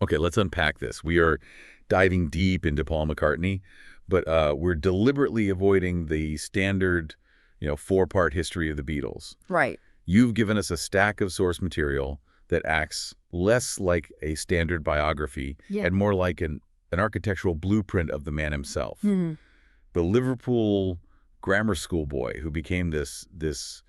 Okay, let's unpack this. We are diving deep into Paul McCartney, but we're deliberately avoiding the standard, four-part history of the Beatles. Right. You've given us a stack of source material that acts less like a standard biography and more like an architectural blueprint of the man himself. The Liverpool grammar school boy who became this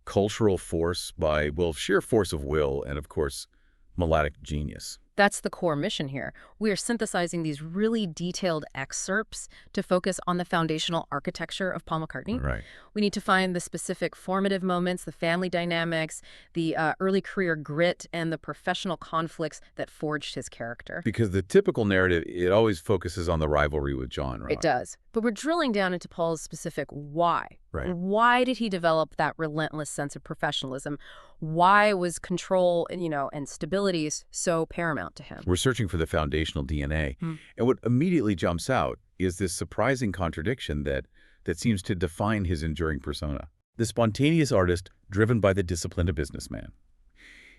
cultural force by, well, sheer force of will and, of course, melodic genius. That's the core mission here. We are synthesizing these really detailed excerpts to focus on the foundational architecture of Paul McCartney. Right. We need to find the specific formative moments, the family dynamics, the early career grit, and the professional conflicts that forged his character. Because the typical narrative, it always focuses on the rivalry with John, right? It does. But we're drilling down into Paul's specific why. Right. Why did he develop that relentless sense of professionalism? Why was control, and stability so paramount to him? We're searching for the foundational DNA. And what immediately jumps out is this surprising contradiction that seems to define his enduring persona. The spontaneous artist driven by the discipline of businessman.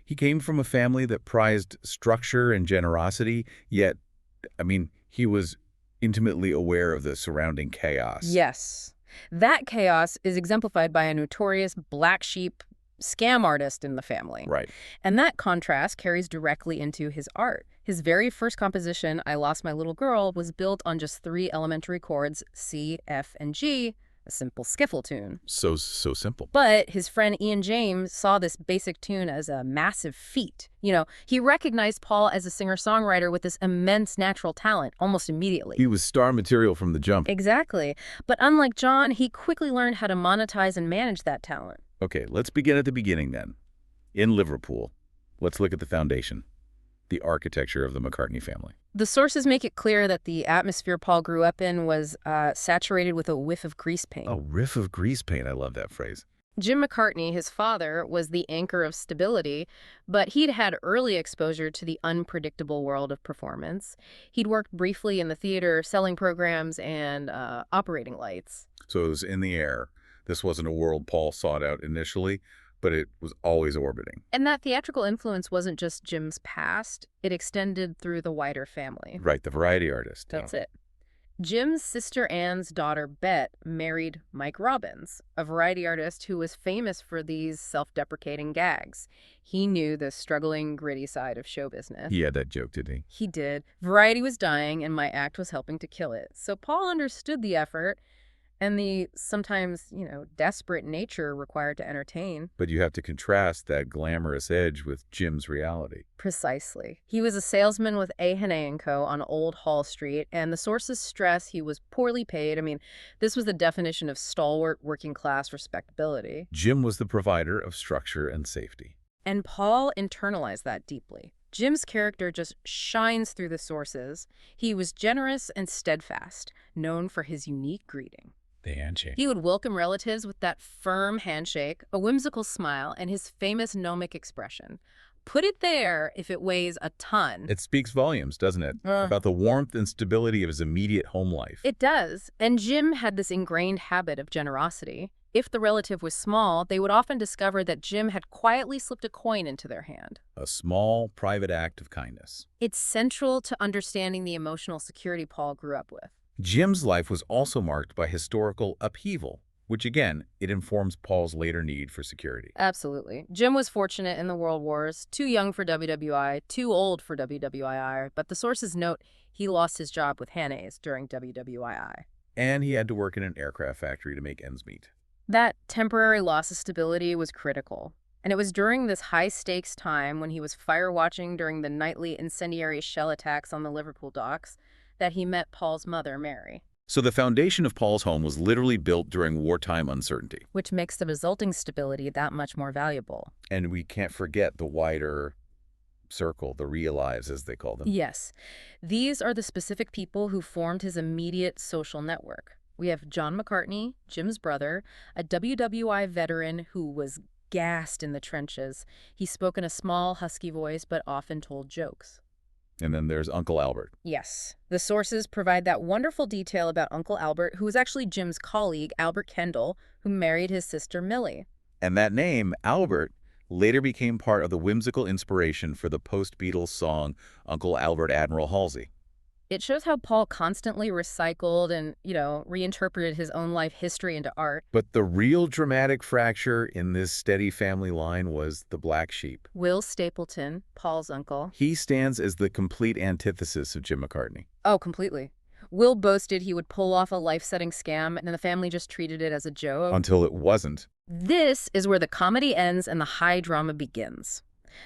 He came from a family that prized structure and generosity, yet, he was intimately aware of the surrounding chaos. Yes. That chaos is exemplified by a notorious black sheep scam artist in the family. Right. And that contrast carries directly into his art. His very first composition, I Lost My Little Girl, was built on just 3 elementary chords, C, F, and G, a simple skiffle tune. So simple. But his friend Ian James saw this basic tune as a massive feat. He recognized Paul as a singer-songwriter with this immense natural talent almost immediately. He was star material from the jump. Exactly. But unlike John, he quickly learned how to monetize and manage that talent. Okay, let's begin at the beginning then. In Liverpool, let's look at the foundation, the architecture of the McCartney family. The sources make it clear that the atmosphere Paul grew up in was saturated with a whiff of grease paint. A whiff of grease paint. I love that phrase. Jim McCartney, his father, was the anchor of stability, but he'd had early exposure to the unpredictable world of performance. He'd worked briefly in the theater, selling programs and operating lights. So it was in the air. This wasn't a world Paul sought out initially, but it was always orbiting. And that theatrical influence wasn't just Jim's past. It extended through the wider family. Right, the variety artist. That's it. Jim's sister Anne's daughter, Bet, married Mike Robbins, a variety artist who was famous for these self-deprecating gags. He knew the struggling, gritty side of show business. He had that joke, did he? He did. Variety was dying, and my act was helping to kill it. So Paul understood the effort and the sometimes, desperate nature required to entertain. But you have to contrast that glamorous edge with Jim's reality. Precisely. He was a salesman with A. Hannay & Co. on Old Hall Street, and the sources stress he was poorly paid. This was the definition of stalwart working-class respectability. Jim was the provider of structure and safety. And Paul internalized that deeply. Jim's character just shines through the sources. He was generous and steadfast, known for his unique greeting. The handshake. He would welcome relatives with that firm handshake, a whimsical smile, and his famous gnomic expression. Put it there if it weighs a ton. It speaks volumes, doesn't it? About the warmth and stability of his immediate home life. It does. And Jim had this ingrained habit of generosity. If the relative was small, they would often discover that Jim had quietly slipped a coin into their hand. A small, private act of kindness. It's central to understanding the emotional security Paul grew up with. Jim's life was also marked by historical upheaval, which again, it informs Paul's later need for security. Absolutely. Jim was fortunate in the World Wars, too young for WWI, too old for WWII, but the sources note he lost his job with Hannay's during WWII. And he had to work in an aircraft factory to make ends meet. That temporary loss of stability was critical. And it was during this high-stakes time when he was fire-watching during the nightly incendiary shell attacks on the Liverpool docks that he met Paul's mother, Mary. So the foundation of Paul's home was literally built during wartime uncertainty. Which makes the resulting stability that much more valuable. And we can't forget the wider circle, the real lives, as they call them. Yes. These are the specific people who formed his immediate social network. We have John McCartney, Jim's brother, a WWI veteran who was gassed in the trenches. He spoke in a small, husky voice, but often told jokes. And then there's Uncle Albert. Yes. The sources provide that wonderful detail about Uncle Albert, who was actually Jim's colleague, Albert Kendall, who married his sister Millie. And that name, Albert, later became part of the whimsical inspiration for the post-Beatles song Uncle Albert Admiral Halsey. It shows how Paul constantly recycled and, reinterpreted his own life history into art. But the real dramatic fracture in this steady family line was the black sheep. Will Stapleton, Paul's uncle. He stands as the complete antithesis of Jim McCartney. Oh, completely. Will boasted he would pull off a life-setting scam, and the family just treated it as a joke. Until it wasn't. This is where the comedy ends and the high drama begins.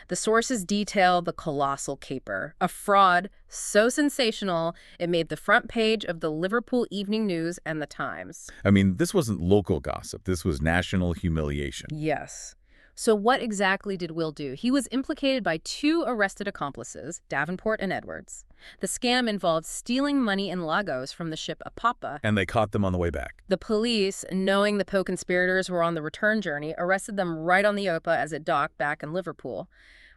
The sources detail the colossal caper, a fraud so sensational it made the front page of the Liverpool Evening News and the Times. I mean, this wasn't local gossip. This was national humiliation. Yes. So what exactly did Will do? He was implicated by 2 arrested accomplices, Davenport and Edwards. The scam involved stealing money in Lagos from the ship Apapa. And they caught them on the way back. The police, knowing the co-conspirators were on the return journey, arrested them right on the OPA as it docked back in Liverpool.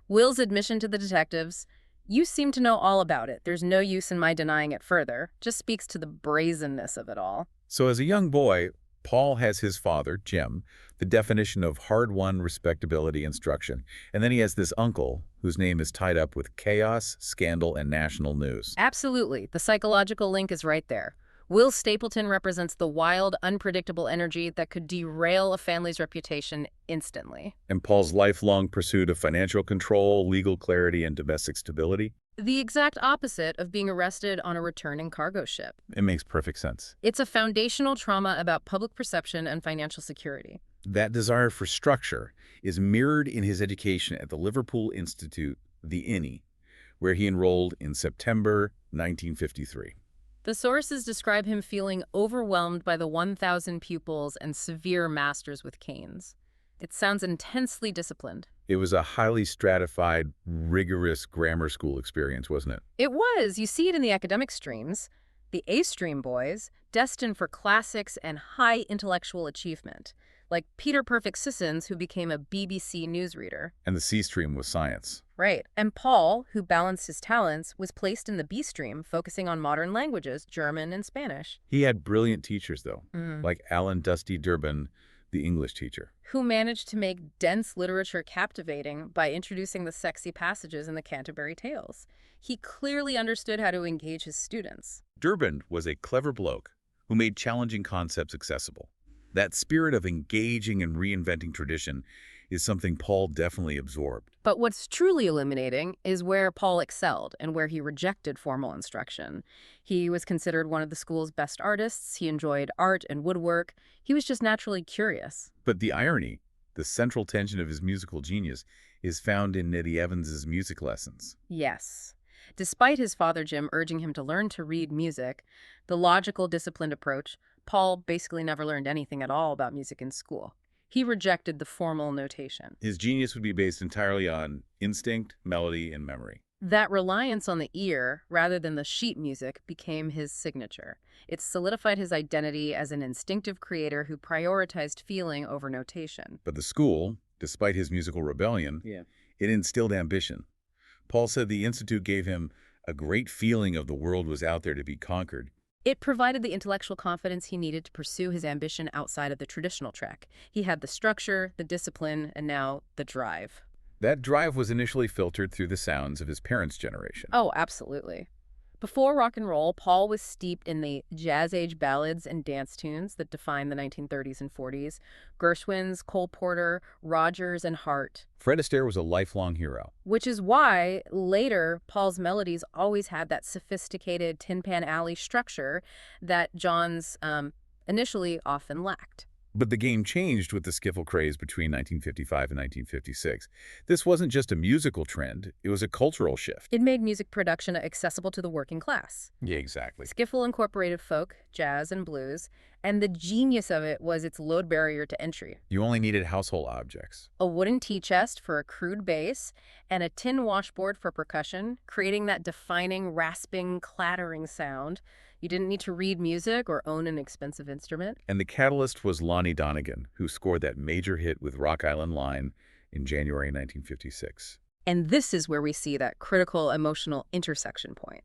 Will's admission to the detectives, "You seem to know all about it. There's no use in my denying it further," just speaks to the brazenness of it all. So as a young boy, Paul has his father, Jim, the definition of hard-won respectability instruction. And then he has this uncle whose name is tied up with chaos, scandal, and national news. Absolutely. The psychological link is right there. Will Stapleton represents the wild, unpredictable energy that could derail a family's reputation instantly. And Paul's lifelong pursuit of financial control, legal clarity, and domestic stability? The exact opposite of being arrested on a returning cargo ship. It makes perfect sense. It's a foundational trauma about public perception and financial security. That desire for structure is mirrored in his education at the Liverpool Institute, the INI, where he enrolled in September 1953. The sources describe him feeling overwhelmed by the 1,000 pupils and severe masters with canes. It sounds intensely disciplined. It was a highly stratified, rigorous grammar school experience, wasn't it? It was. You see it in the academic streams. The A stream boys, destined for classics and high intellectual achievement, like Peter Perfect Sissons, who became a BBC newsreader. And the C stream was science. Right. And Paul, who balanced his talents, was placed in the B stream, focusing on modern languages, German and Spanish. He had brilliant teachers, though, like Alan Dusty Durbin, the English teacher, who managed to make dense literature captivating by introducing the sexy passages in the Canterbury Tales. He clearly understood how to engage his students. Durbin was a clever bloke who made challenging concepts accessible. That spirit of engaging and reinventing tradition is something Paul definitely absorbed. But what's truly illuminating is where Paul excelled and where he rejected formal instruction. He was considered one of the school's best artists. He enjoyed art and woodwork. He was just naturally curious. But the irony, the central tension of his musical genius, is found in Nettie Evans's music lessons. Yes. Despite his father Jim urging him to learn to read music, the logical, disciplined approach, Paul basically never learned anything at all about music in school. He rejected the formal notation. His genius would be based entirely on instinct, melody, and memory. That reliance on the ear, rather than the sheet music, became his signature. It solidified his identity as an instinctive creator who prioritized feeling over notation. But the school, despite his musical rebellion, it instilled ambition. Paul said the Institute gave him a great feeling of the world was out there to be conquered. It provided the intellectual confidence he needed to pursue his ambition outside of the traditional track. He had the structure, the discipline, and now the drive. That drive was initially filtered through the sounds of his parents' generation. Oh, absolutely. Before rock and roll, Paul was steeped in the jazz-age ballads and dance tunes that defined the 1930s and 40s. Gershwin's, Cole Porter, Rodgers, and Hart. Fred Astaire was a lifelong hero. Which is why, later, Paul's melodies always had that sophisticated Tin Pan Alley structure that John's initially often lacked. But the game changed with the skiffle craze between 1955 and 1956. This wasn't just a musical trend, it was a cultural shift. It made music production accessible to the working class. Yeah, exactly. Skiffle incorporated folk, jazz, and blues, and the genius of it was its low barrier to entry. You only needed household objects. A wooden tea chest for a crude bass, and a tin washboard for percussion, creating that defining, rasping, clattering sound. You didn't need to read music or own an expensive instrument. And the catalyst was Lonnie Donegan, who scored that major hit with Rock Island Line in January 1956. And this is where we see that critical emotional intersection point.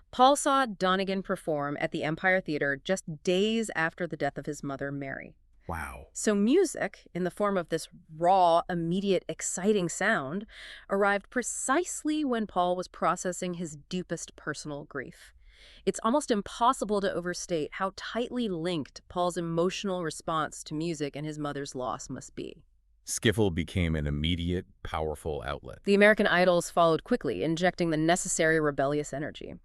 Paul saw Donegan perform at the Empire Theater just days after the death of his mother, Mary. Wow. So music, in the form of this raw, immediate, exciting sound, arrived precisely when Paul was processing his deepest personal grief. It's almost impossible to overstate how tightly linked Paul's emotional response to music and his mother's loss must be. Skiffle became an immediate, powerful outlet. The American Idols followed quickly, injecting the necessary rebellious energy.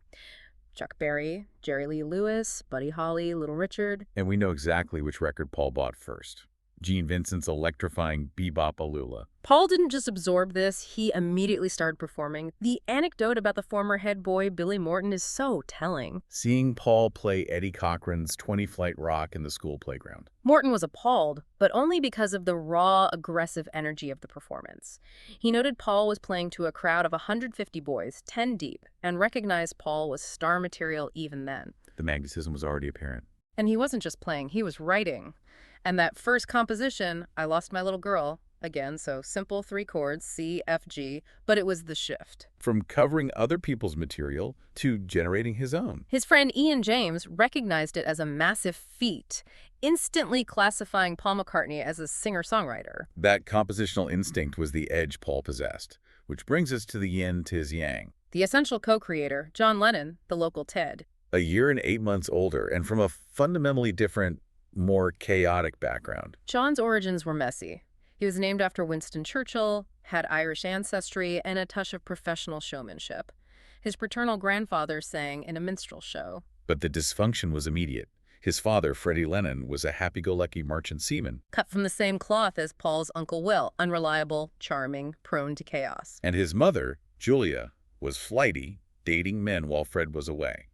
Chuck Berry, Jerry Lee Lewis, Buddy Holly, Little Richard. And we know exactly which record Paul bought first. Gene Vincent's electrifying Bebop-A-Lula. Paul didn't just absorb this, he immediately started performing. The anecdote about the former head boy, Billy Morton, is so telling. Seeing Paul play Eddie Cochran's 20-Flight Rock in the school playground. Morton was appalled, but only because of the raw, aggressive energy of the performance. He noted Paul was playing to a crowd of 150 boys, 10 deep, and recognized Paul was star material even then. The magnetism was already apparent. And he wasn't just playing, he was writing. And that first composition, I Lost My Little Girl, again, so simple 3 chords, C, F, G, but it was the shift. From covering other people's material to generating his own. His friend Ian James recognized it as a massive feat, instantly classifying Paul McCartney as a singer-songwriter. That compositional instinct was the edge Paul possessed, which brings us to the yin to his yang. The essential co-creator, John Lennon, the local Ted. A year and 8 months older and from a fundamentally different, more chaotic background. John's origins were messy. He was named after Winston Churchill, had Irish ancestry, and a touch of professional showmanship. His paternal grandfather sang in a minstrel show. But the dysfunction was immediate. His father, Freddie Lennon, was a happy-go-lucky merchant seaman. Cut from the same cloth as Paul's Uncle Will, unreliable, charming, prone to chaos. And his mother, Julia, was flighty, dating men while Fred was away.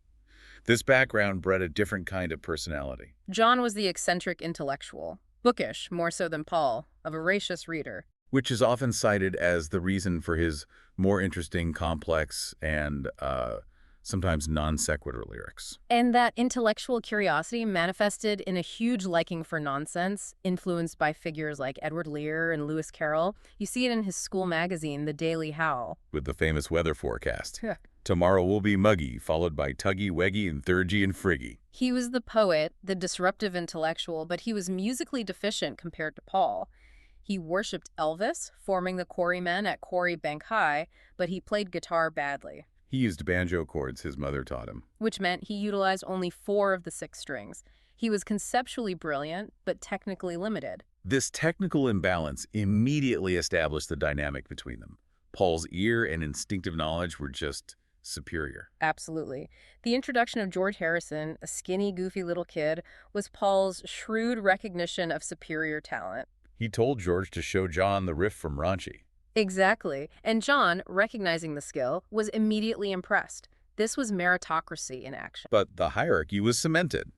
This background bred a different kind of personality. John was the eccentric intellectual, bookish more so than Paul, a voracious reader. Which is often cited as the reason for his more interesting, complex, and sometimes non-sequitur lyrics. And that intellectual curiosity manifested in a huge liking for nonsense, influenced by figures like Edward Lear and Lewis Carroll. You see it in his school magazine, The Daily Howl. With the famous weather forecast. Yeah. Tomorrow will be muggy, followed by tuggy, weggy, and thurgy and friggy. He was the poet, the disruptive intellectual, but he was musically deficient compared to Paul. He worshipped Elvis, forming the Quarrymen at Quarry Bank High, but he played guitar badly. He used banjo chords his mother taught him. Which meant he utilized only 4 of the 6 strings. He was conceptually brilliant, but technically limited. This technical imbalance immediately established the dynamic between them. Paul's ear and instinctive knowledge were just superior. Absolutely. The introduction of George Harrison, a skinny, goofy little kid, was Paul's shrewd recognition of superior talent. He told George to show John the riff from Raunchy. Exactly. And John, recognizing the skill, was immediately impressed. This was meritocracy in action. But the hierarchy was cemented.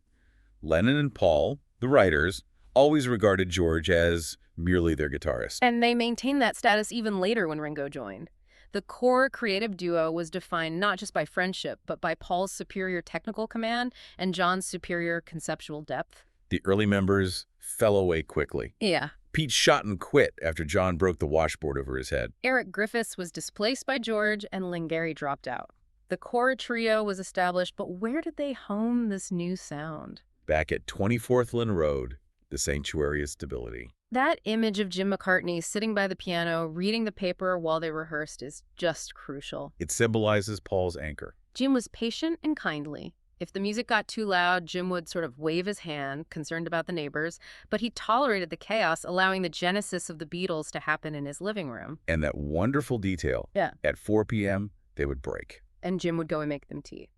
Lennon and Paul, the writers, always regarded George as merely their guitarist. And they maintained that status even later when Ringo joined. The core creative duo was defined not just by friendship, but by Paul's superior technical command and John's superior conceptual depth. The early members fell away quickly. Yeah. Pete shot and quit after John broke the washboard over his head. Eric Griffiths was displaced by George, and Lingari dropped out. The core trio was established, but where did they hone this new sound? Back at 24th Lynn Road, the sanctuary of stability. That image of Jim McCartney sitting by the piano, reading the paper while they rehearsed is just crucial. It symbolizes Paul's anchor. Jim was patient and kindly. If the music got too loud, Jim would sort of wave his hand, concerned about the neighbors, but he tolerated the chaos, allowing the genesis of the Beatles to happen in his living room. And that wonderful detail. Yeah. At 4 p.m., they would break. And Jim would go and make them tea.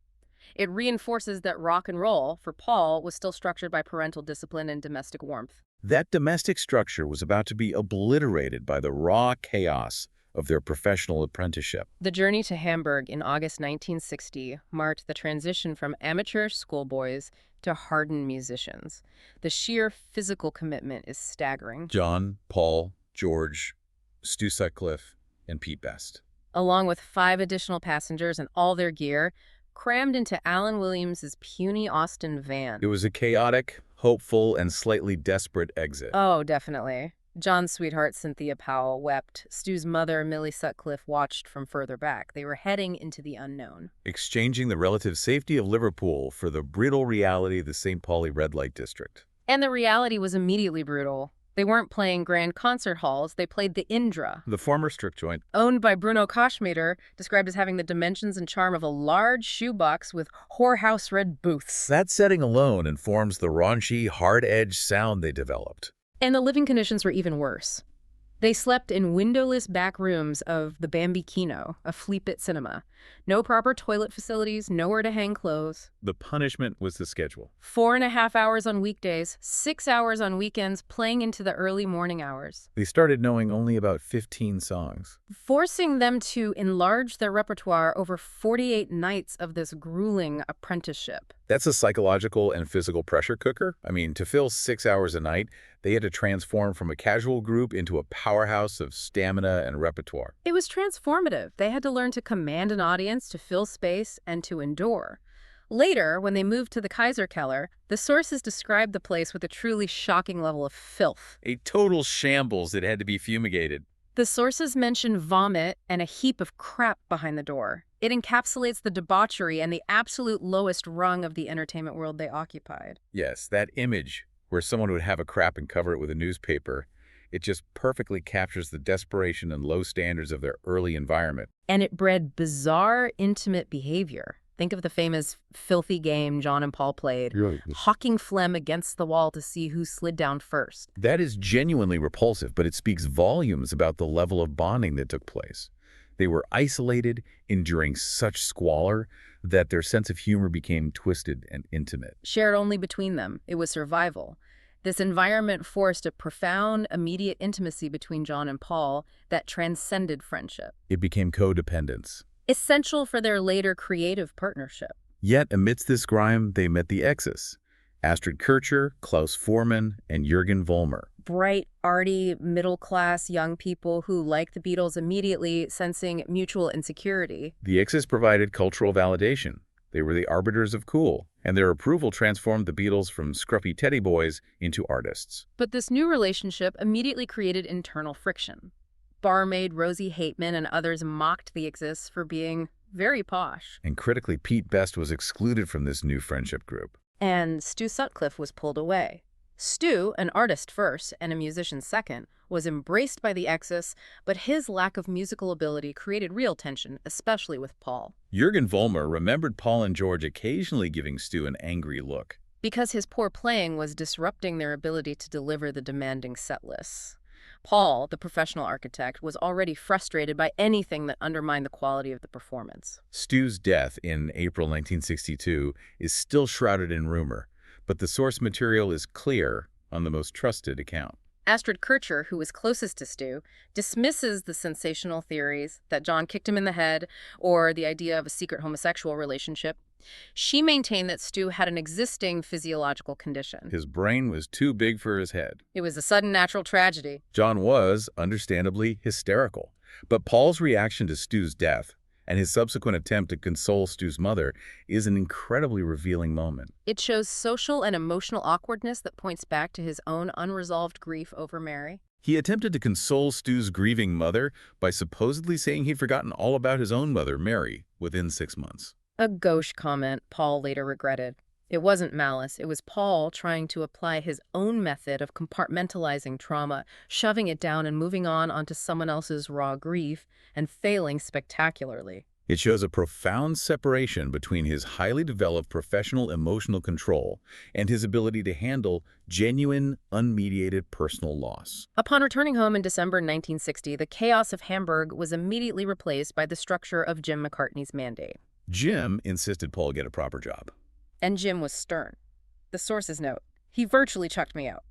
It reinforces that rock and roll, for Paul, was still structured by parental discipline and domestic warmth. That domestic structure was about to be obliterated by the raw chaos of their professional apprenticeship. The journey to Hamburg in August 1960 marked the transition from amateur schoolboys to hardened musicians. The sheer physical commitment is staggering. John, Paul, George, Stu Sutcliffe, and Pete Best. Along with 5 additional passengers and all their gear, crammed into Alan Williams's puny Austin van. It was a chaotic, hopeful, and slightly desperate exit. Oh, definitely. John's sweetheart, Cynthia Powell, wept. Stu's mother, Millie Sutcliffe, watched from further back. They were heading into the unknown. Exchanging the relative safety of Liverpool for the brutal reality of the St. Pauli red light district. And the reality was immediately brutal. They weren't playing grand concert halls, they played the Indra, The former strip joint. owned by Bruno Koschmider, described as having the dimensions and charm of a large shoebox with whorehouse red booths. That setting alone informs the raunchy, hard-edged sound they developed. And the living conditions were even worse. They slept in windowless back rooms of the Bambikino, a flea-pit cinema. No proper toilet facilities, nowhere to hang clothes. The punishment was the schedule. 4.5 hours on weekdays, 6 hours on weekends, playing into the early morning hours. They started knowing only about 15 songs. Forcing them to enlarge their repertoire over 48 nights of this grueling apprenticeship. That's a psychological and physical pressure cooker. I mean, to fill 6 hours a night, they had to transform from a casual group into a powerhouse of stamina and repertoire. It was transformative. They had to learn to command an audience, to fill space, and to endure. Later, when they moved to the Kaiserkeller, the sources described the place with a truly shocking level of filth. A total shambles that had to be fumigated. The sources mention vomit and a heap of crap behind the door. It encapsulates the debauchery and the absolute lowest rung of the entertainment world they occupied. Yes, that image where someone would have a crap and cover it with a newspaper, it just perfectly captures the desperation and low standards of their early environment. And it bred bizarre, intimate behavior. Think of the famous filthy game John and Paul played, hawking phlegm against the wall to see who slid down first. That is genuinely repulsive, but it speaks volumes about the level of bonding that took place. They were isolated, enduring such squalor that their sense of humor became twisted and intimate. Shared only between them, it was survival. This environment forced a profound, immediate intimacy between John and Paul that transcended friendship. It became codependence. Essential for their later creative partnership. Yet, amidst this grime, they met the X's. Astrid Kircher, Klaus Voormann, and Jürgen Vollmer. Bright, arty, middle-class young people who, like the Beatles, immediately sensing mutual insecurity. The X's provided cultural validation. They were the arbiters of cool, and their approval transformed the Beatles from scruffy teddy boys into artists. But this new relationship immediately created internal friction. Barmaid Rosie Hateman and others mocked the X's for being very posh. And critically, Pete Best was excluded from this new friendship group. And Stu Sutcliffe was pulled away. Stu, an artist first and a musician second, was embraced by the X's, but his lack of musical ability created real tension, especially with Paul. Jürgen Vollmer remembered Paul and George occasionally giving Stu an angry look. Because his poor playing was disrupting their ability to deliver the demanding set lists. Paul, the professional architect, was already frustrated by anything that undermined the quality of the performance. Stu's death in April 1962 is still shrouded in rumor, but the source material is clear on the most trusted account. Astrid Kircher, who was closest to Stu, dismisses the sensational theories that John kicked him in the head or the idea of a secret homosexual relationship. She maintained that Stu had an existing physiological condition. His brain was too big for his head. It was a sudden natural tragedy. John was, understandably, hysterical. But Paul's reaction to Stu's death and his subsequent attempt to console Stu's mother is an incredibly revealing moment. It shows social and emotional awkwardness that points back to his own unresolved grief over Mary. He attempted to console Stu's grieving mother by supposedly saying he'd forgotten all about his own mother, Mary, within 6 months. A gauche comment Paul later regretted. It wasn't malice. It was Paul trying to apply his own method of compartmentalizing trauma, shoving it down and moving on onto someone else's raw grief, and failing spectacularly. It shows a profound separation between his highly developed professional emotional control and his ability to handle genuine, unmediated personal loss. Upon returning home in December 1960, the chaos of Hamburg was immediately replaced by the structure of Jim McCartney's mandate. Jim insisted Paul get a proper job. And Jim was stern. The sources note, he virtually chucked me out.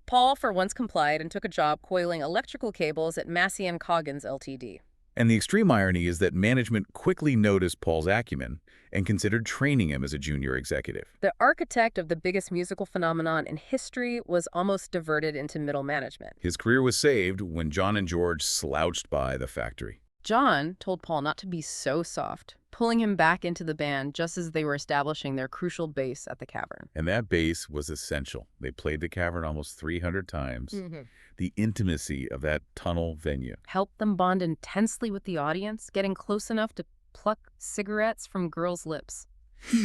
Paul for once complied and took a job coiling electrical cables at Massey & Coggins Ltd. And the extreme irony is that management quickly noticed Paul's acumen and considered training him as a junior executive. The architect of the biggest musical phenomenon in history was almost diverted into middle management. His career was saved when John and George slouched by the factory. John told Paul not to be so soft, pulling him back into the band just as they were establishing their crucial base at the Cavern. And that base was essential. They played the Cavern almost 300 times. The intimacy of that tunnel venue helped them bond intensely with the audience, getting close enough to pluck cigarettes from girls' lips.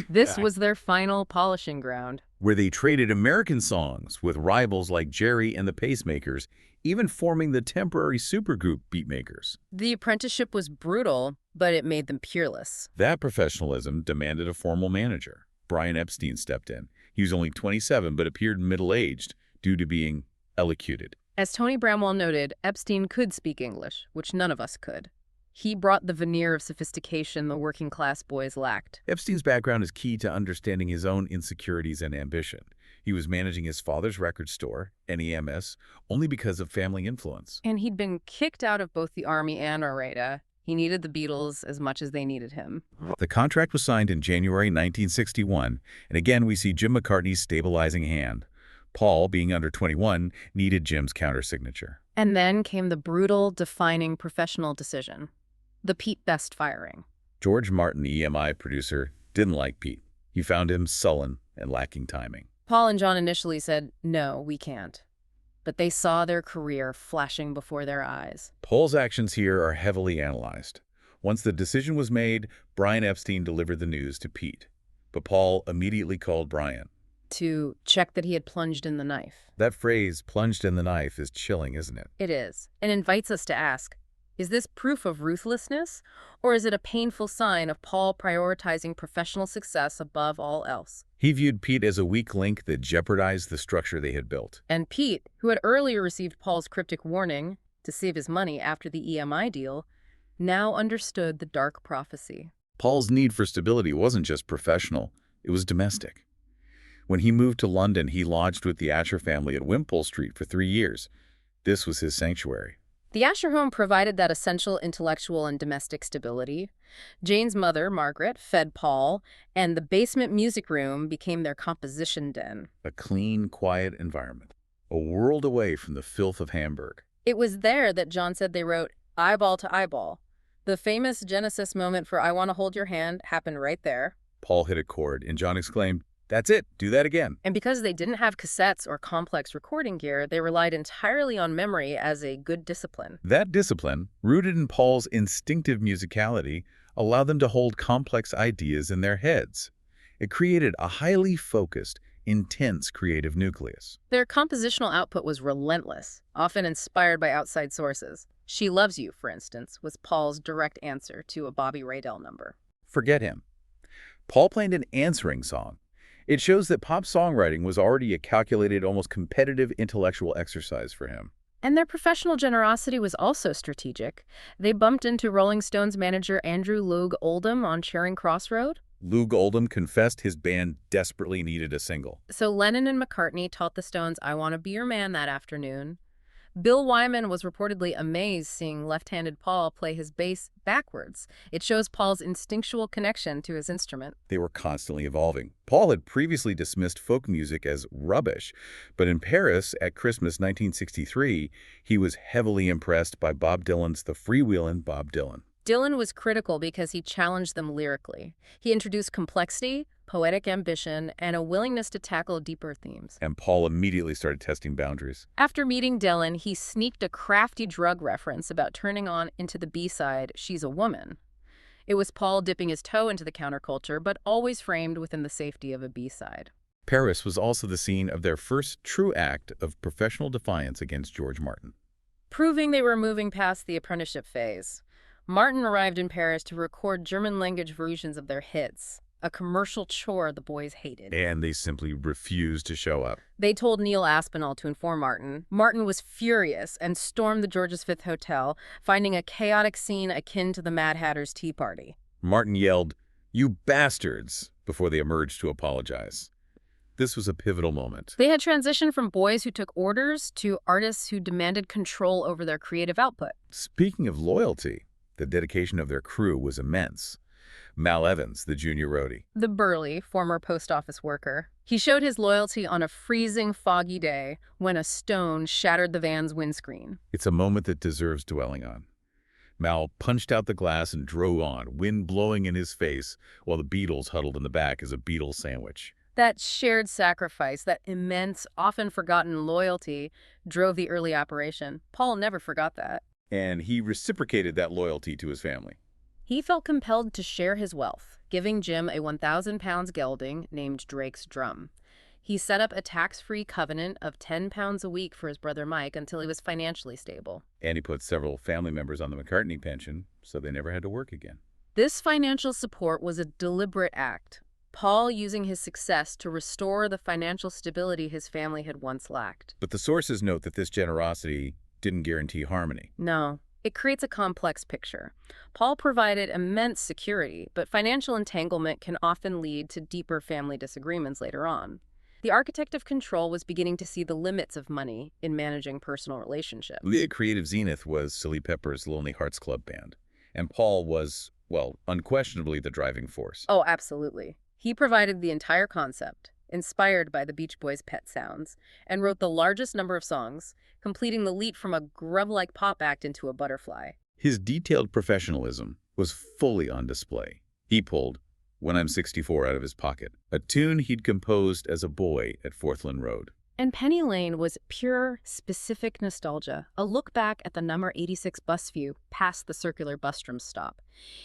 This was their final polishing ground. where they traded American songs with rivals like Jerry and the Pacemakers, even forming the temporary supergroup Beatmakers. The apprenticeship was brutal, but it made them peerless. That professionalism demanded a formal manager. Brian Epstein stepped in. He was only 27 but appeared middle-aged due to being elocuted. As Tony Bramwell noted, Epstein could speak English, which none of us could. He brought the veneer of sophistication the working-class boys lacked. Epstein's background is key to understanding his own insecurities and ambition. He was managing his father's record store, NEMS, only because of family influence. And he'd been kicked out of both the Army and Areta. He needed the Beatles as much as they needed him. The contract was signed in January 1961, and again we see Jim McCartney's stabilizing hand. Paul, being under 21, needed Jim's countersignature. And then came the brutal, defining professional decision. The Pete Best firing. George Martin, the EMI producer, didn't like Pete. He found him sullen and lacking timing. Paul and John initially said, "No, we can't." But they saw their career flashing before their eyes. Paul's actions here are heavily analyzed. Once the decision was made, Brian Epstein delivered the news to Pete. But Paul immediately called Brian. To check that he had plunged in the knife. That phrase, plunged in the knife, is chilling, isn't it? It is, and invites us to ask, is this proof of ruthlessness, or is it a painful sign of Paul prioritizing professional success above all else? He viewed Pete as a weak link that jeopardized the structure they had built. And Pete, who had earlier received Paul's cryptic warning to save his money after the EMI deal, now understood the dark prophecy. Paul's need for stability wasn't just professional, it was domestic. When he moved to London, he lodged with the Asher family at Wimpole Street for 3 years. This was his sanctuary. The Asher home provided that essential intellectual and domestic stability. Jane's mother, Margaret, fed Paul, and the basement music room became their composition den. A clean, quiet environment, a world away from the filth of Hamburg. It was there that John said they wrote Eyeball to Eyeball. The famous Genesis moment for I Want to Hold Your Hand happened right there. Paul hit a chord, and John exclaimed, "That's it, do that again." And because they didn't have cassettes or complex recording gear, they relied entirely on memory as a good discipline. That discipline, rooted in Paul's instinctive musicality, allowed them to hold complex ideas in their heads. It created a highly focused, intense creative nucleus. Their compositional output was relentless, often inspired by outside sources. She Loves You, for instance, was Paul's direct answer to a Bobby Radell number. Forget him. Paul planned an answering song. It shows that pop songwriting was already a calculated, almost competitive intellectual exercise for him. And their professional generosity was also strategic. They bumped into Rolling Stones manager Andrew Loog Oldham on Charing Cross Road. Loog Oldham confessed his band desperately needed a single. So Lennon and McCartney taught the Stones I Want to Be Your Man that afternoon. Bill Wyman was reportedly amazed seeing left-handed Paul play his bass backwards. It shows Paul's instinctual connection to his instrument. They were constantly evolving. Paul had previously dismissed folk music as rubbish, but in Paris at Christmas 1963, he was heavily impressed by Bob Dylan's The Freewheelin' Bob Dylan. Dylan was critical because he challenged them lyrically. He introduced complexity, poetic ambition, and a willingness to tackle deeper themes. And Paul immediately started testing boundaries. After meeting Dylan, he sneaked a crafty drug reference about turning on into the B-side, She's a Woman. It was Paul dipping his toe into the counterculture, but always framed within the safety of a B-side. Paris was also the scene of their first true act of professional defiance against George Martin. Proving they were moving past the apprenticeship phase, Martin arrived in Paris to record German-language versions of their hits, a commercial chore the boys hated. And they simply refused to show up. They told Neil Aspinall to inform Martin. Martin was furious and stormed the George's Fifth Hotel, finding a chaotic scene akin to the Mad Hatter's Tea Party. Martin yelled, "You bastards," before they emerged to apologize. This was a pivotal moment. They had transitioned from boys who took orders to artists who demanded control over their creative output. Speaking of loyalty, the dedication of their crew was immense. Mal Evans, the junior roadie. The burly, former post office worker. He showed his loyalty on a freezing, foggy day when a stone shattered the van's windscreen. It's a moment that deserves dwelling on. Mal punched out the glass and drove on, wind blowing in his face, while the Beatles huddled in the back as a Beatles sandwich. That shared sacrifice, that immense, often forgotten loyalty, drove the early operation. Paul never forgot that. And he reciprocated that loyalty to his family. He felt compelled to share his wealth, giving Jim a 1,000 pounds gelding named Drake's Drum. He set up a tax-free covenant of £10 a week for his brother Mike until he was financially stable. And he put several family members on the McCartney pension, so they never had to work again. This financial support was a deliberate act, Paul using his success to restore the financial stability his family had once lacked. But the sources note that this generosity didn't guarantee harmony. No. It creates a complex picture. Paul provided immense security, but financial entanglement can often lead to deeper family disagreements later on. The architect of control was beginning to see the limits of money in managing personal relationships. The creative zenith was Silly Pepper's Lonely Hearts Club Band, and Paul was, well, unquestionably the driving force. Oh, absolutely. He provided the entire concept, inspired by the Beach Boys' Pet Sounds, and wrote the largest number of songs, completing the leap from a grub-like pop act into a butterfly. His detailed professionalism was fully on display. He pulled When I'm 64 out of his pocket, a tune he'd composed as a boy at Forthland Road. And Penny Lane was pure, specific nostalgia, a look back at the number 86 bus view past the circular bustrom stop.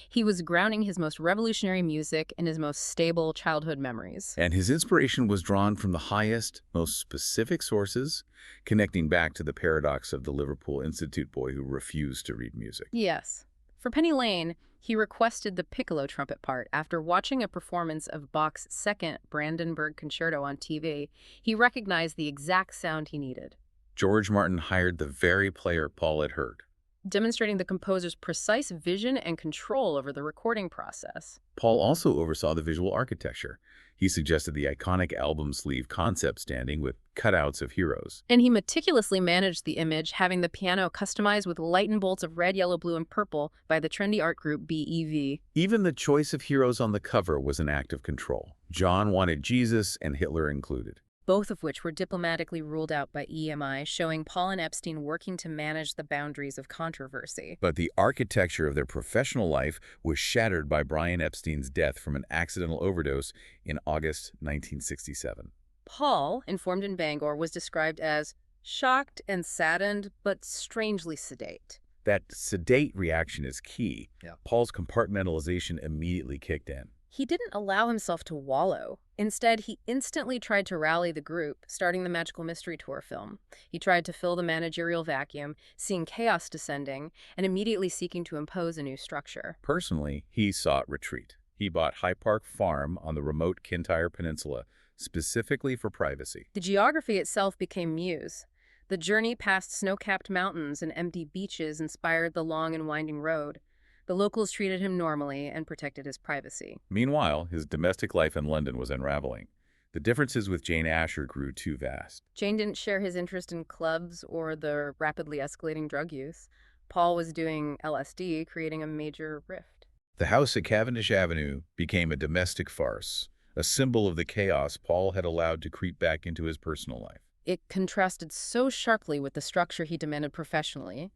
He was grounding his most revolutionary music in his most stable childhood memories. And his inspiration was drawn from the highest, most specific sources, connecting back to the paradox of the Liverpool Institute boy who refused to read music. Yes. For Penny Lane, he requested the piccolo trumpet part after watching a performance of Bach's second Brandenburg Concerto on TV. He recognized the exact sound he needed. George Martin hired the very player Paul had heard, demonstrating the composer's precise vision and control over the recording process. Paul also oversaw the visual architecture. He suggested the iconic album sleeve concept standing with cutouts of heroes. And he meticulously managed the image, having the piano customized with light and bolts of red, yellow, blue, and purple by the trendy art group BEV. Even the choice of heroes on the cover was an act of control. John wanted Jesus, and Hitler included, both of which were diplomatically ruled out by EMI, showing Paul and Epstein working to manage the boundaries of controversy. But the architecture of their professional life was shattered by Brian Epstein's death from an accidental overdose in August 1967. Paul, informed in Bangor, was described as shocked and saddened, but strangely sedate. That sedate reaction is key. Yeah. Paul's compartmentalization immediately kicked in. He didn't allow himself to wallow. Instead, he instantly tried to rally the group, starting the Magical Mystery Tour film. He tried to fill the managerial vacuum, seeing chaos descending, and immediately seeking to impose a new structure. Personally, he sought retreat. He bought High Park Farm on the remote Kintyre Peninsula, specifically for privacy. The geography itself became Muse. The journey past snow-capped mountains and empty beaches inspired the long and winding road. The locals treated him normally and protected his privacy. Meanwhile, his domestic life in London was unraveling. The differences with Jane Asher grew too vast. Jane didn't share his interest in clubs or the rapidly escalating drug use. Paul was doing LSD, creating a major rift. The house at Cavendish Avenue became a domestic farce, a symbol of the chaos Paul had allowed to creep back into his personal life. It contrasted so sharply with the structure he demanded professionally.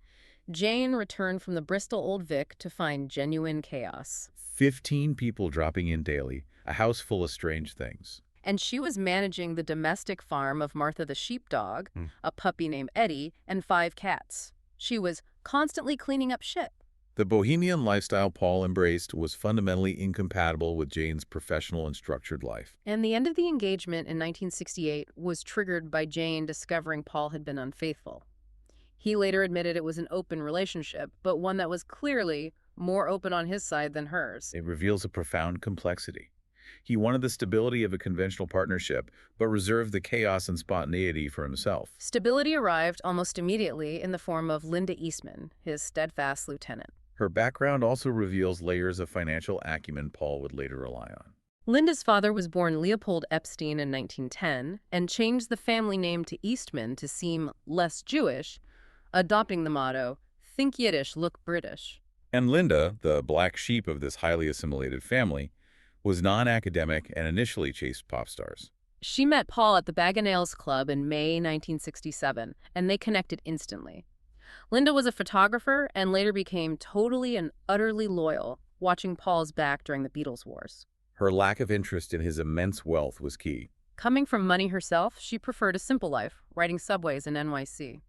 Jane returned from the Bristol Old Vic to find genuine chaos. 15 people dropping in daily, a house full of strange things. And she was managing the domestic farm of Martha the sheepdog, a puppy named Eddie, and 5 cats. She was constantly cleaning up shit. The bohemian lifestyle Paul embraced was fundamentally incompatible with Jane's professional and structured life. And the end of the engagement in 1968 was triggered by Jane discovering Paul had been unfaithful. He later admitted it was an open relationship, but one that was clearly more open on his side than hers. It reveals a profound complexity. He wanted the stability of a conventional partnership, but reserved the chaos and spontaneity for himself. Stability arrived almost immediately in the form of Linda Eastman, his steadfast lieutenant. Her background also reveals layers of financial acumen Paul would later rely on. Linda's father was born Leopold Epstein in 1910 and changed the family name to Eastman to seem less Jewish, adopting the motto, "Think Yiddish, look British." And Linda, the black sheep of this highly assimilated family, was non-academic and initially chased pop stars. She met Paul at the Bag o' Nails Club in May 1967, and they connected instantly. Linda was a photographer and later became totally and utterly loyal, watching Paul's back during the Beatles wars. Her lack of interest in his immense wealth was key. Coming from money herself, she preferred a simple life, riding subways in NYC.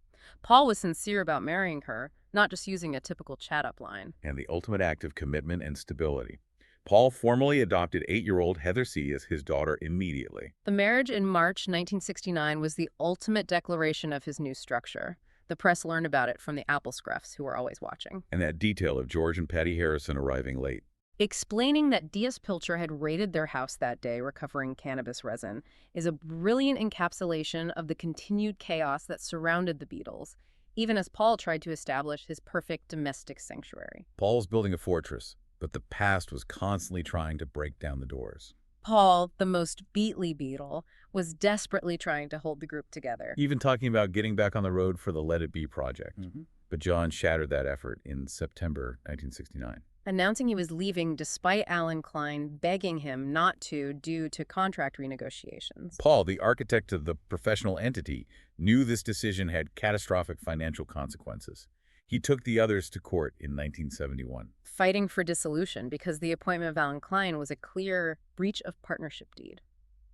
Paul was sincere about marrying her, not just using a typical chat-up line. And the ultimate act of commitment and stability. Paul formally adopted 8-year-old Heather C. as his daughter immediately. The marriage in March 1969 was the ultimate declaration of his new structure. The press learned about it from the Apple Scruffs, who were always watching. And that detail of George and Patty Harrison arriving late. Explaining that Diaz Pilcher had raided their house that day recovering cannabis resin is a brilliant encapsulation of the continued chaos that surrounded the Beatles, even as Paul tried to establish his perfect domestic sanctuary. Paul's building a fortress, but the past was constantly trying to break down the doors. Paul, the most Beatley Beatle, was desperately trying to hold the group together. Even talking about getting back on the road for the Let It Be project. But John shattered that effort in September 1969. Announcing he was leaving despite Alan Klein begging him not to due to contract renegotiations. Paul, the architect of the professional entity, knew this decision had catastrophic financial consequences. He took the others to court in 1971. Fighting for dissolution because the appointment of Alan Klein was a clear breach of partnership deed.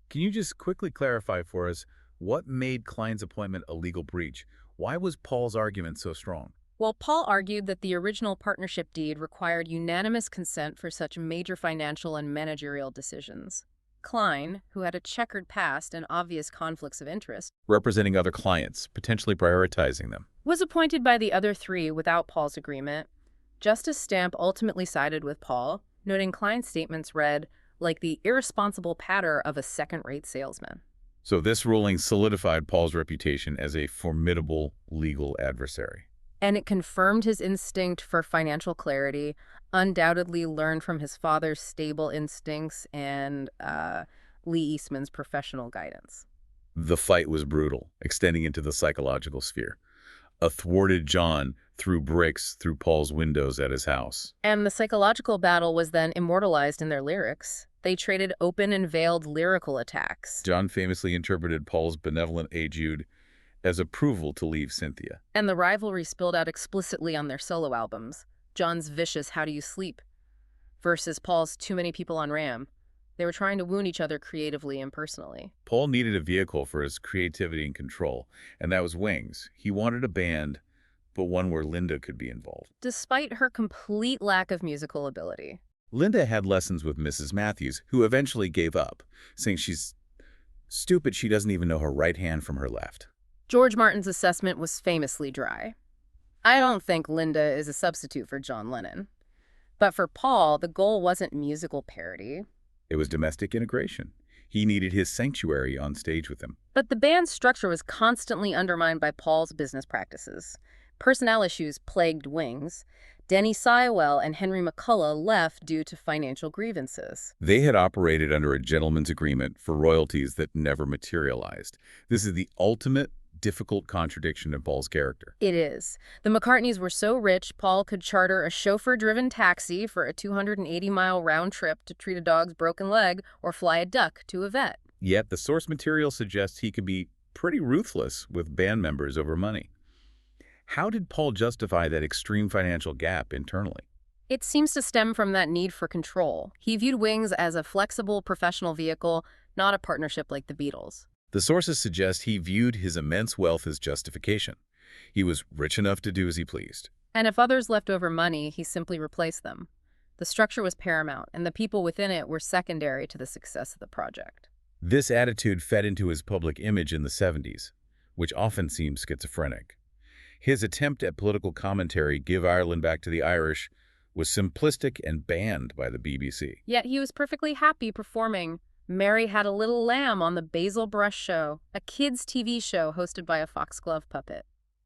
Can you just quickly clarify for us what made Klein's appointment a legal breach? Why was Paul's argument so strong? Well, Paul argued that the original partnership deed required unanimous consent for such major financial and managerial decisions. Klein, who had a checkered past and obvious conflicts of interest, Representing other clients, potentially prioritizing them. was appointed by the other three without Paul's agreement. Justice Stamp ultimately sided with Paul, noting Klein's statements read like the irresponsible patter of a second-rate salesman. So this ruling solidified Paul's reputation as a formidable legal adversary. And it confirmed his instinct for financial clarity, undoubtedly learned from his father's stable instincts and Lee Eastman's professional guidance. The fight was brutal, extending into the psychological sphere. A thwarted John threw bricks through Paul's windows at his house. And the psychological battle was then immortalized in their lyrics. They traded open and veiled lyrical attacks. John famously interpreted Paul's benevolent etude as approval to leave Cynthia. And the rivalry spilled out explicitly on their solo albums. John's vicious How Do You Sleep versus Paul's Too Many People on Ram. They were trying to wound each other creatively and personally. Paul needed a vehicle for his creativity and control, and that was Wings. He wanted a band, but one where Linda could be involved. Despite her complete lack of musical ability. Linda had lessons with Mrs. Matthews, who eventually gave up, saying she's stupid she doesn't even know her right hand from her left. George Martin's assessment was famously dry. I don't think Linda is a substitute for John Lennon. But for Paul, the goal wasn't musical parody. It was domestic integration. He needed his sanctuary on stage with him. But the band's structure was constantly undermined by Paul's business practices. Personnel issues plagued Wings. Denny Sywell and Henry McCullough left due to financial grievances. They had operated under a gentleman's agreement for royalties that never materialized. This is the ultimate difficult contradiction of Paul's character. It is. The McCartneys were so rich, Paul could charter a chauffeur-driven taxi for a 280-mile round trip to treat a dog's broken leg or fly a duck to a vet. Yet the source material suggests he could be pretty ruthless with band members over money. How did Paul justify that extreme financial gap internally? It seems to stem from that need for control. He viewed Wings as a flexible professional vehicle, not a partnership like the Beatles. The sources suggest he viewed his immense wealth as justification. He was rich enough to do as he pleased. And if others left over money, he simply replaced them. The structure was paramount, and the people within it were secondary to the success of the project. This attitude fed into his public image in the 70s, which often seems schizophrenic. His attempt at political commentary, Give Ireland Back to the Irish, was simplistic and banned by the BBC. Yet he was perfectly happy performing Mary Had a Little Lamb on the Basil Brush Show, a kids' TV show hosted by a foxglove puppet.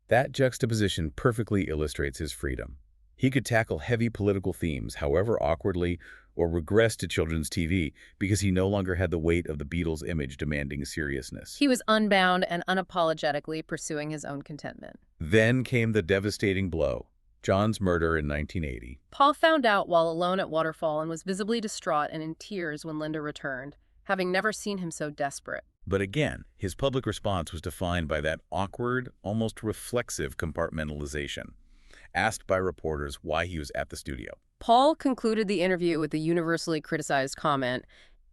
That juxtaposition perfectly illustrates his freedom. He could tackle heavy political themes, however awkwardly, or regress to children's TV because he no longer had the weight of the Beatles' image demanding seriousness. He was unbound and unapologetically pursuing his own contentment. Then came the devastating blow, John's murder in 1980. Paul found out while alone at Waterfall and was visibly distraught and in tears when Linda returned, having never seen him so desperate. But again, his public response was defined by that awkward, almost reflexive compartmentalization. Asked by reporters why he was at the studio, Paul concluded the interview with the universally criticized comment,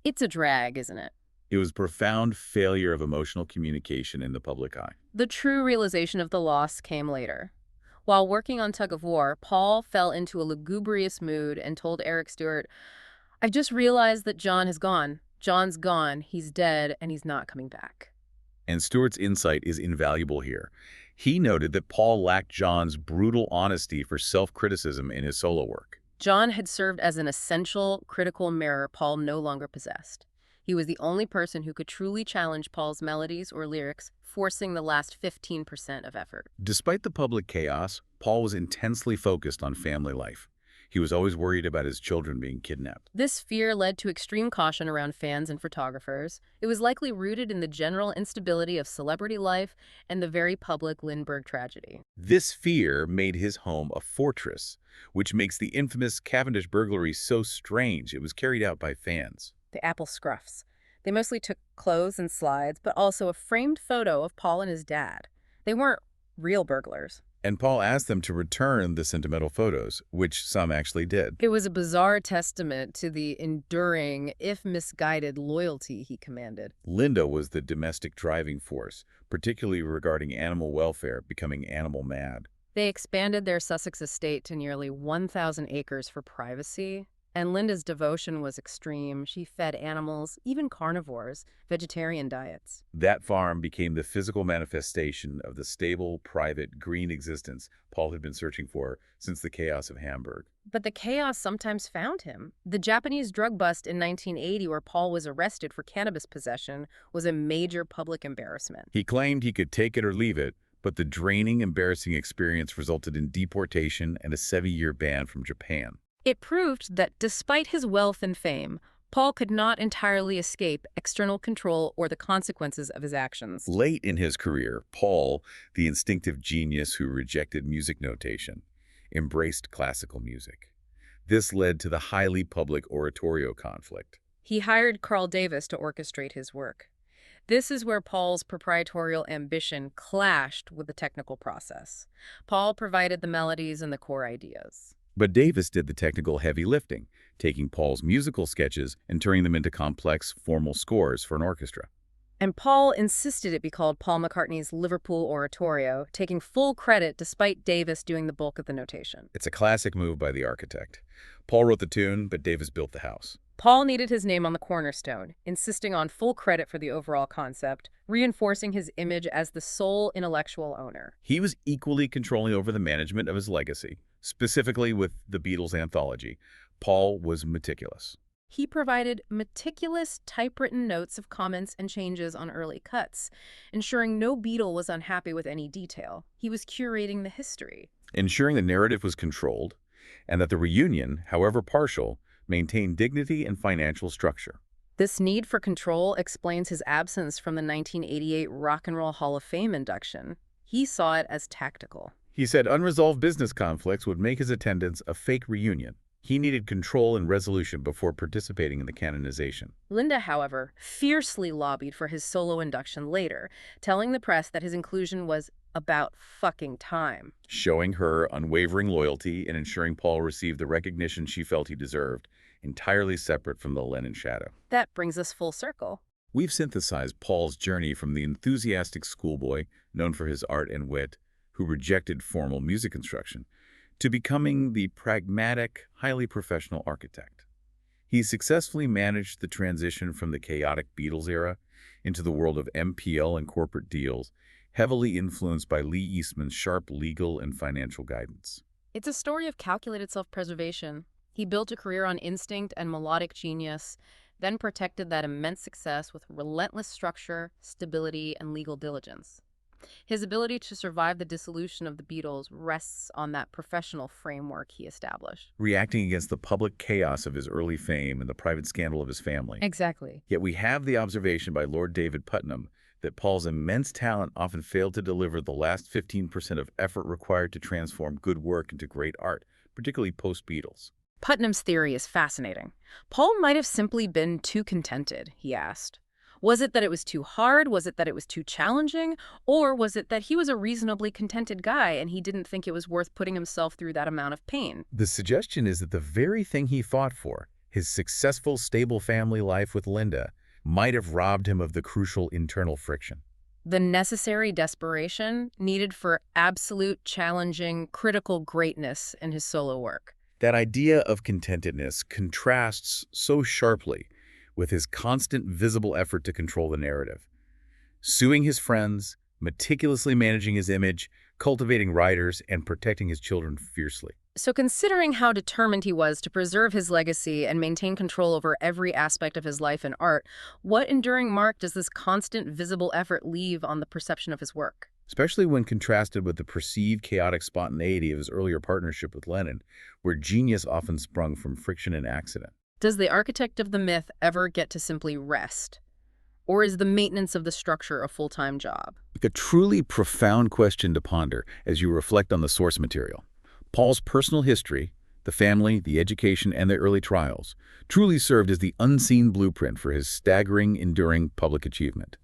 "It's a drag, isn't it?" It was a profound failure of emotional communication in the public eye. The true realization of the loss came later. While working on Tug of War, Paul fell into a lugubrious mood and told Eric Stewart, I've just realized that John has gone. John's gone, he's dead, and he's not coming back. And Stewart's insight is invaluable here. He noted that Paul lacked John's brutal honesty for self-criticism in his solo work. John had served as an essential, critical mirror Paul no longer possessed. He was the only person who could truly challenge Paul's melodies or lyrics, forcing the last 15% of effort. Despite the public chaos, Paul was intensely focused on family life. He was always worried about his children being kidnapped. This fear led to extreme caution around fans and photographers. It was likely rooted in the general instability of celebrity life and the very public Lindbergh tragedy. This fear made his home a fortress, which makes the infamous Cavendish burglary so strange. It was carried out by fans. The Apple Scruffs. They mostly took clothes and slides, but also a framed photo of Paul and his dad. They weren't real burglars. And Paul asked them to return the sentimental photos, which some actually did. It was a bizarre testament to the enduring, if misguided, loyalty he commanded. Linda was the domestic driving force, particularly regarding animal welfare, becoming animal mad. They expanded their Sussex estate to nearly 1,000 acres for privacy. And Linda's devotion was extreme. She fed animals, even carnivores, vegetarian diets. That farm became the physical manifestation of the stable, private, green existence Paul had been searching for since the chaos of Hamburg. But the chaos sometimes found him. The Japanese drug bust in 1980, where Paul was arrested for cannabis possession, was a major public embarrassment. He claimed he could take it or leave it, but the draining, embarrassing experience resulted in deportation and a 7-year ban from Japan. It proved that despite his wealth and fame, Paul could not entirely escape external control or the consequences of his actions. Late in his career, Paul, the instinctive genius who rejected music notation, embraced classical music. This led to the highly public oratorio conflict. He hired Carl Davis to orchestrate his work. This is where Paul's proprietorial ambition clashed with the technical process. Paul provided the melodies and the core ideas. But Davis did the technical heavy lifting, taking Paul's musical sketches and turning them into complex, formal scores for an orchestra. And Paul insisted it be called Paul McCartney's Liverpool Oratorio, taking full credit despite Davis doing the bulk of the notation. It's a classic move by the architect. Paul wrote the tune, but Davis built the house. Paul needed his name on the cornerstone, insisting on full credit for the overall concept, reinforcing his image as the sole intellectual owner. He was equally controlling over the management of his legacy. Specifically with the Beatles anthology, Paul was meticulous. He provided meticulous typewritten notes of comments and changes on early cuts, ensuring no Beatle was unhappy with any detail. He was curating the history. Ensuring the narrative was controlled, and that the reunion, however partial, maintained dignity and financial structure. This need for control explains his absence from the 1988 Rock and Roll Hall of Fame induction. He saw it as tactical. He said unresolved business conflicts would make his attendance a fake reunion. He needed control and resolution before participating in the canonization. Linda, however, fiercely lobbied for his solo induction later, telling the press that his inclusion was about fucking time. Showing her unwavering loyalty and ensuring Paul received the recognition she felt he deserved, entirely separate from the Lennon shadow. That brings us full circle. We've synthesized Paul's journey from the enthusiastic schoolboy, known for his art and wit, who rejected formal music instruction, to becoming the pragmatic, highly professional architect. He successfully managed the transition from the chaotic Beatles era into the world of MPL and corporate deals, heavily influenced by Lee Eastman's sharp legal and financial guidance. It's a story of calculated self-preservation. He built a career on instinct and melodic genius, then protected that immense success with relentless structure, stability, and legal diligence. His ability to survive the dissolution of the Beatles rests on that professional framework he established. Reacting against the public chaos of his early fame and the private scandal of his family. Exactly. Yet we have the observation by Lord David Putnam that Paul's immense talent often failed to deliver the last 15% of effort required to transform good work into great art, particularly post-Beatles. Putnam's theory is fascinating. Paul might have simply been too contented, he asked. Was it that it was too hard? Was it that it was too challenging? Or was it that he was a reasonably contented guy and he didn't think it was worth putting himself through that amount of pain? The suggestion is that the very thing he fought for, his successful, stable family life with Linda, might have robbed him of the crucial internal friction. The necessary desperation needed for absolute, challenging, critical greatness in his solo work. That idea of contentedness contrasts so sharply with his constant visible effort to control the narrative. Suing his friends, meticulously managing his image, cultivating writers, and protecting his children fiercely. So considering how determined he was to preserve his legacy and maintain control over every aspect of his life and art, what enduring mark does this constant visible effort leave on the perception of his work? Especially when contrasted with the perceived chaotic spontaneity of his earlier partnership with Lennon, where genius often sprung from friction and accident. Does the architect of the myth ever get to simply rest? Or is the maintenance of the structure a full-time job? A truly profound question to ponder as you reflect on the source material. Paul's personal history, the family, the education, and the early trials, truly served as the unseen blueprint for his staggering, enduring public achievement.